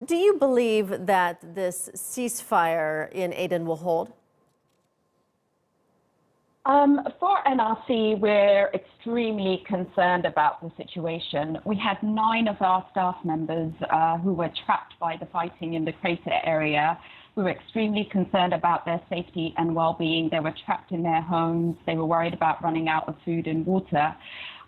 Do you believe that this ceasefire in Aden will hold? For NRC, we're extremely concerned about the situation. We had 9 of our staff members who were trapped by the fighting in the crater area. We were extremely concerned about their safety and well-being. They were trapped in their homes. They were worried about running out of food and water.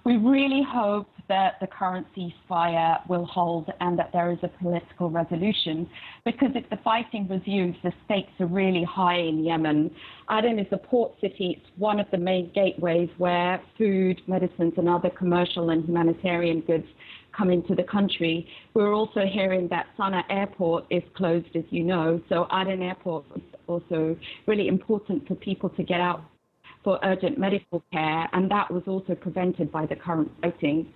We really hope that the current ceasefire will hold and that there is a political resolution, because if the fighting resumes, the stakes are really high in Yemen. Aden is a port city. It's one of the main gateways where food, medicines, and other commercial and humanitarian goods come into the country. We're also hearing that Sana'a Airport is closed, as you know, so Aden Airport is also really important for people to get out for urgent medical care, and that was also prevented by the current fighting.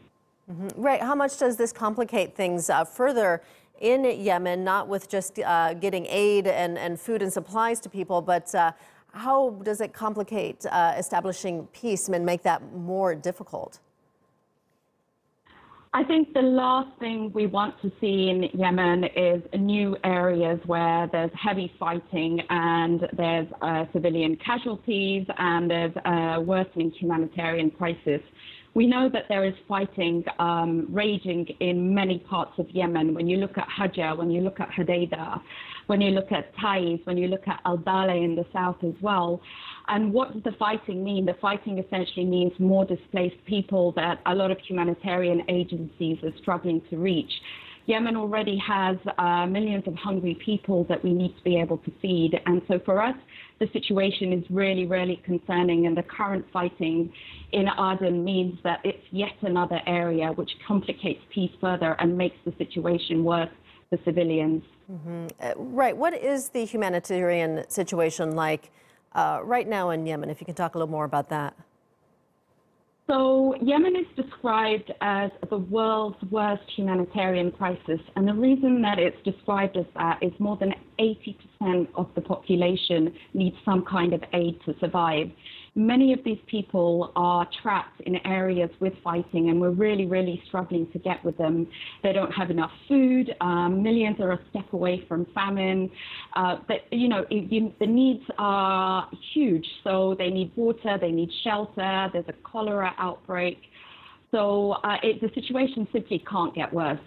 Right. How much does this complicate things further in Yemen, not with just getting aid and food and supplies to people, but how does it complicate establishing peace and make that more difficult? I think the last thing we want to see in Yemen is new areas where there's heavy fighting and there's civilian casualties and there's a worsening humanitarian crisis. We know that there is fighting raging in many parts of Yemen. When you look at Hajjah, when you look at Hodeidah, when you look at Taiz, when you look at Al-Dale in the south as well. And what does the fighting mean? The fighting essentially means more displaced people that a lot of humanitarian agencies are struggling to reach. Yemen already has millions of hungry people that we need to be able to feed. And so for us, the situation is really, really concerning. And the current fighting in Aden means that it's yet another area which complicates peace further and makes the situation worse for civilians. Right. What is the humanitarian situation like right now in Yemen? If you can talk a little more about that. So Yemen is described as the world's worst humanitarian crisis, and the reason that it's described as that is more than 80% of the population needs some kind of aid to survive. Many of these people are trapped in areas with fighting, and we're really, really struggling to get with them. They don't have enough food. Millions are a step away from famine. The needs are huge. So they need water, they need shelter. There's a cholera outbreak. So the situation simply can't get worse.